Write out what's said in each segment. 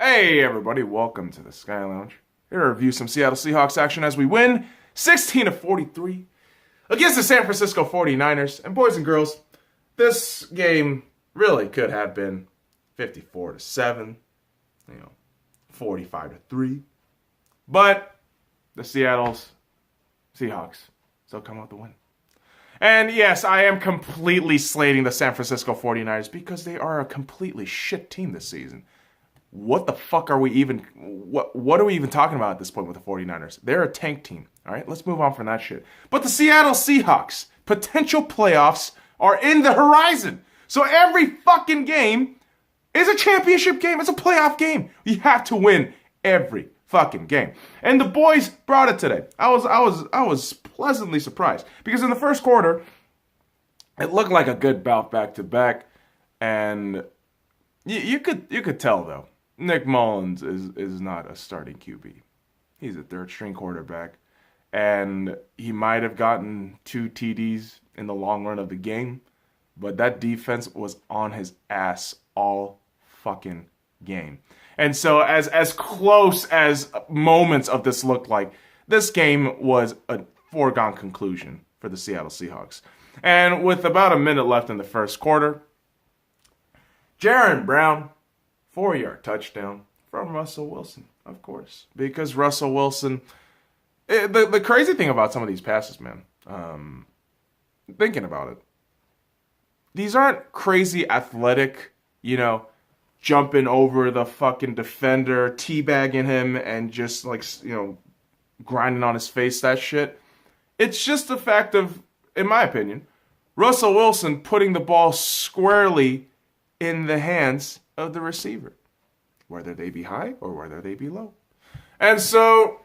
Hey everybody, welcome to the Sky Lounge. Here to review some Seattle Seahawks action as we win 16-43 against the San Francisco 49ers. And boys and girls, this game really could have been 54-7, 45-3. But the Seattle Seahawks still come out the win. And yes, I am completely slating the San Francisco 49ers because they are a completely shit team this season. What the fuck are we even, what are we even talking about at this point with the 49ers? They're a tank team, all right? Let's move on from that shit. But the Seattle Seahawks, potential playoffs are in the horizon. So every fucking game is a championship game. It's a playoff game. You have to win every fucking game. And the boys brought it today. I was pleasantly surprised because in the first quarter, it looked like a good bout back to back, and you could tell though. Nick Mullins is not a starting QB. He's a third string quarterback, and he might have gotten 2 TDs in the long run of the game, but that defense was on his ass all fucking game. And so as close as moments of this looked like, this game was a foregone conclusion for the Seattle Seahawks. And with about a minute left in the first quarter, Jaron Brown, 4-yard touchdown from Russell Wilson, of course. Because Russell Wilson, the crazy thing about some of these passes, man, thinking about it, these aren't crazy athletic, jumping over the fucking defender, teabagging him, and just grinding on his face, that shit. It's just the fact of, in my opinion, Russell Wilson putting the ball squarely in the hands of the receiver, whether they be high or whether they be low. And so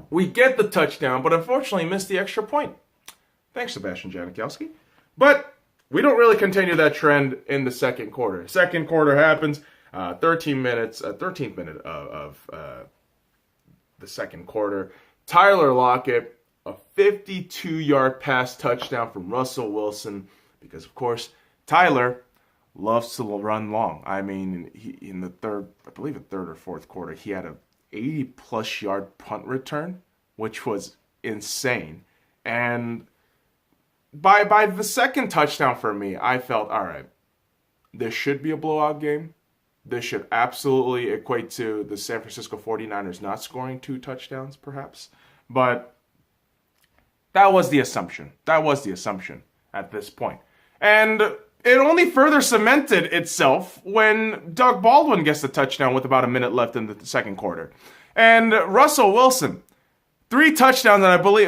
we get the touchdown, but unfortunately missed the extra point. Thanks, Sebastian Janikowski. But we don't really continue that trend in the second quarter. Second quarter happens, 13th minute of the second quarter. Tyler Lockett, a 52-yard pass touchdown from Russell Wilson, because of course Tyler loves to run long. I mean, in the third or fourth quarter, he had a 80-plus yard punt return, which was insane. And by the second touchdown for me, I felt, all right, this should be a blowout game. This should absolutely equate to the San Francisco 49ers not scoring 2 touchdowns, perhaps. But that was the assumption. That was the assumption at this point. And it only further cemented itself when Doug Baldwin gets the touchdown with about a minute left in the second quarter. And Russell Wilson, 3 touchdowns, and I believe,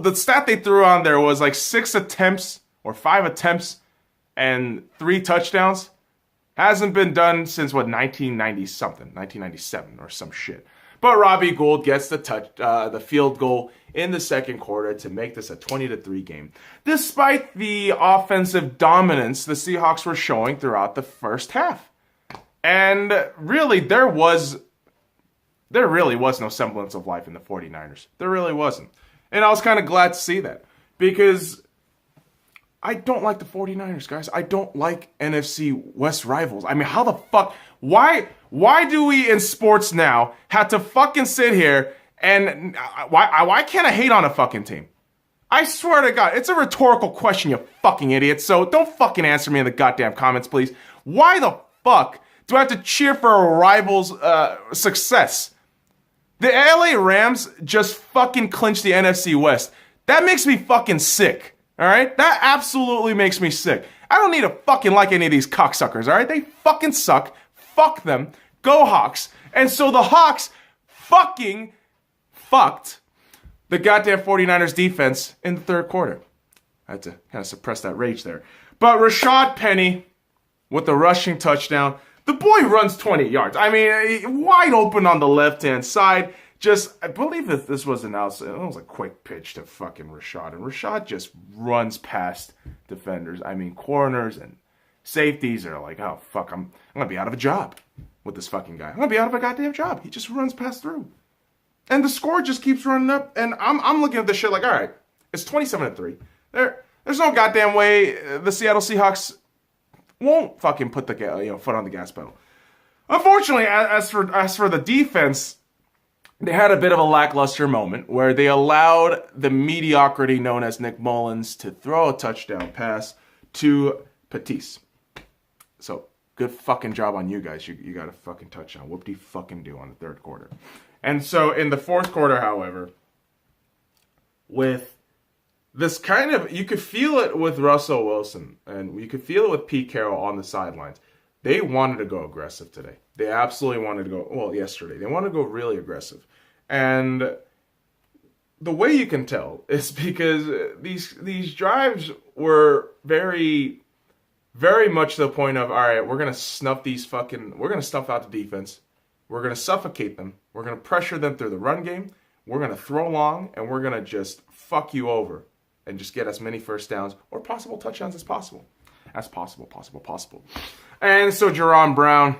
the stat they threw on there was like 6 attempts or 5 attempts and 3 touchdowns. Hasn't been done since, 1990-something, 1997 or some shit. But Robbie Gould gets the field goal in the second quarter to make this a 20-3 game. Despite the offensive dominance the Seahawks were showing throughout the first half. And really, there really was no semblance of life in the 49ers. There really wasn't. And I was kind of glad to see that. Because I don't like the 49ers, guys. I don't like NFC West rivals. I mean, how the fuck? Why do we in sports now have to fucking sit here and why can't I hate on a fucking team? I swear to God, it's a rhetorical question, you fucking idiots. So don't fucking answer me in the goddamn comments, please. Why the fuck do I have to cheer for a rival's success? The LA Rams just fucking clinched the NFC West. That makes me fucking sick. All right? That absolutely makes me sick. I don't need to fucking like any of these cocksuckers, all right? They fucking suck. Fuck them. Go Hawks. And so the Hawks fucking fucked the goddamn 49ers defense in the third quarter. I had to kind of suppress that rage there. But Rashad Penny with the rushing touchdown. The boy runs 20 yards. I mean, wide open on the left-hand side. I believe that this was announced. It was a quick pitch to fucking Rashad. And Rashad just runs past defenders. I mean, corners and safeties are like, oh, fuck, I'm going to be out of a job with this fucking guy. I'm going to be out of a goddamn job. He just runs past through. And the score just keeps running up. And I'm looking at this shit like, all right, it's 27-3. There's no goddamn way the Seattle Seahawks won't fucking put the foot on the gas pedal. Unfortunately, as for the defense, they had a bit of a lackluster moment where they allowed the mediocrity known as Nick Mullins to throw a touchdown pass to Patisse. So, good fucking job on you guys. You got a fucking touchdown. Whoop de fucking do on the third quarter. And so, in the fourth quarter, however, with this kind of, you could feel it with Russell Wilson, and you could feel it with Pete Carroll on the sidelines. They wanted to go aggressive today. They absolutely wanted to go, well, yesterday. They wanted to go really aggressive. And the way you can tell is because these drives were very, very much to the point of, all right, we're going to snuff out the defense. We're going to suffocate them. We're going to pressure them through the run game. We're going to throw long, and we're going to just fuck you over and just get as many first downs or possible touchdowns as possible. Possible. And so Jaron Brown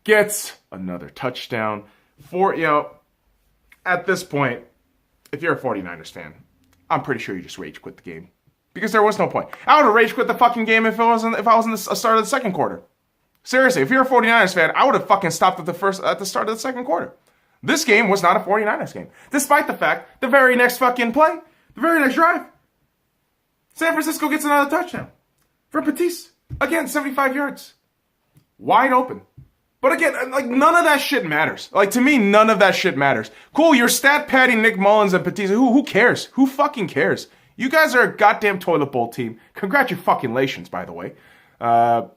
gets another touchdown. At this point, if you're a 49ers fan, I'm pretty sure you just rage quit the game. Because there was no point. I would have rage quit the fucking game if I was in the start of the second quarter. Seriously, if you're a 49ers fan, I would have fucking stopped at the start of the second quarter. This game was not a 49ers game. Despite the fact, the very next fucking play, the very next drive, San Francisco gets another touchdown from Patisse. Again, 75 yards. Wide open. But again, like, none of that shit matters. Like, to me, none of that shit matters. Cool, you're stat padding Nick Mullins and Patisse. Who cares? Who fucking cares? You guys are a goddamn toilet bowl team. Congratulations, by the way. And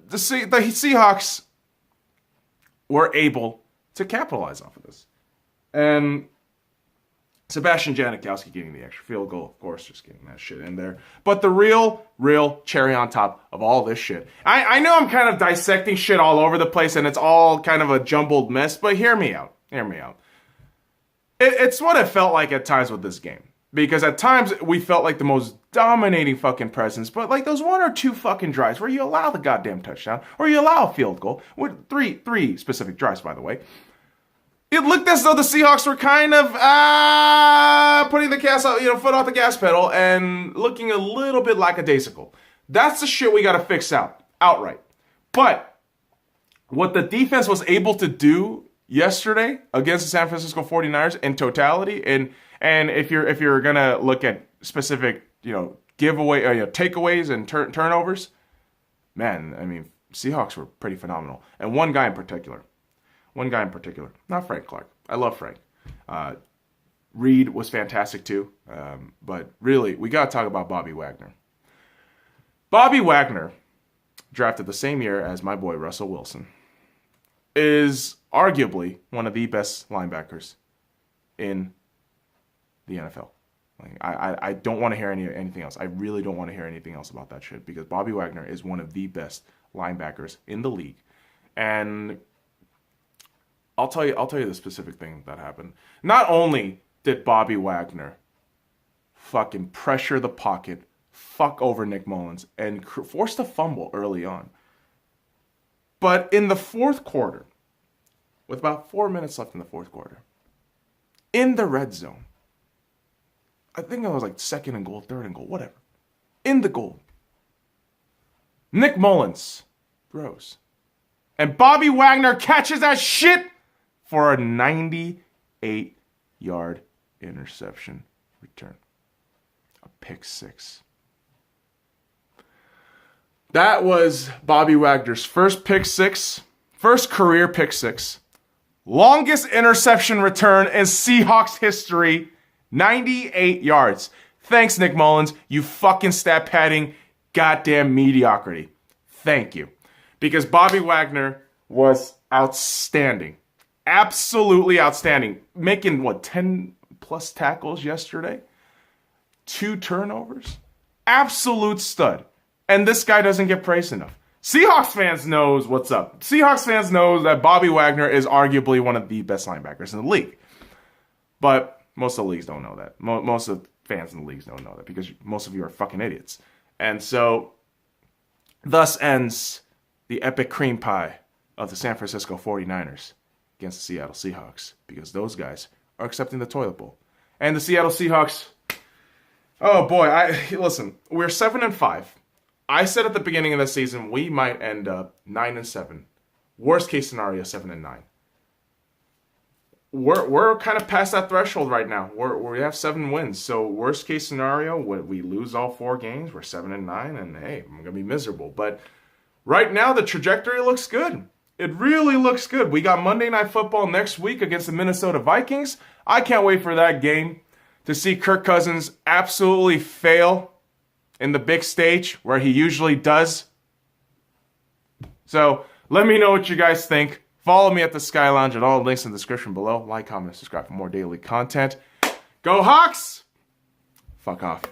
the Seahawks were able to capitalize off of this. And Sebastian Janikowski getting the extra field goal, of course, just getting that shit in there. But the real cherry on top of all this shit. I know I'm kind of dissecting shit all over the place and it's all kind of a jumbled mess, but hear me out. It's what it felt like at times with this game. Because at times we felt like the most dominating fucking presence, but like those one or two fucking drives where you allow the goddamn touchdown or you allow a field goal, with three specific drives, by the way. It looked as though the Seahawks were kind of putting the foot off the gas pedal and looking a little bit lackadaisical. That's the shit we got to fix outright. But what the defense was able to do yesterday against the San Francisco 49ers in totality, and if you're gonna look at specific takeaways and turnovers, man, I mean, Seahawks were pretty phenomenal. And one guy in particular, not Frank Clark. I love Frank. Reed was fantastic too. But really, we got to talk about Bobby Wagner. Bobby Wagner, drafted the same year as my boy Russell Wilson, is arguably one of the best linebackers in the NFL. Like, I don't want to hear anything else. I really don't want to hear anything else about that shit because Bobby Wagner is one of the best linebackers in the league. And I'll tell you the specific thing that happened. Not only did Bobby Wagner fucking pressure the pocket, fuck over Nick Mullins, and forced a fumble early on, but in the fourth quarter, with about 4 minutes left in the fourth quarter, in the red zone, I think it was like second and goal, third and goal, whatever, in the goal, Nick Mullins throws, and Bobby Wagner catches that shit for a 98-yard interception return. A pick six. That was Bobby Wagner's first career pick six. Longest interception return in Seahawks history. 98 yards. Thanks, Nick Mullins. You fucking stat padding goddamn mediocrity. Thank you. Because Bobby Wagner was outstanding. Absolutely outstanding. Making, 10 plus tackles yesterday? 2 turnovers? Absolute stud. And this guy doesn't get praised enough. Seahawks fans knows what's up. Seahawks fans knows that Bobby Wagner is arguably one of the best linebackers in the league. But most of the leagues don't know that. Most of the fans in the leagues don't know that because most of you are fucking idiots. And so, thus ends the epic cream pie of the San Francisco 49ers against the Seattle Seahawks because those guys are accepting the toilet bowl. And the Seattle Seahawks, oh boy, listen, we're 7-5 I said at the beginning of the season we might end up 9-7. Worst case scenario, 7-9. We're kind of past that threshold right now. We have 7 wins. So worst case scenario, we lose all 4 games, we're 7-9, and hey, I'm gonna be miserable. But right now the trajectory looks good. It really looks good. We got Monday Night Football next week against the Minnesota Vikings. I can't wait for that game to see Kirk Cousins absolutely fail in the big stage where he usually does. So let me know what you guys think. Follow me at the Sky Lounge at all links in the description below. Like, comment, subscribe for more daily content. Go Hawks! Fuck off.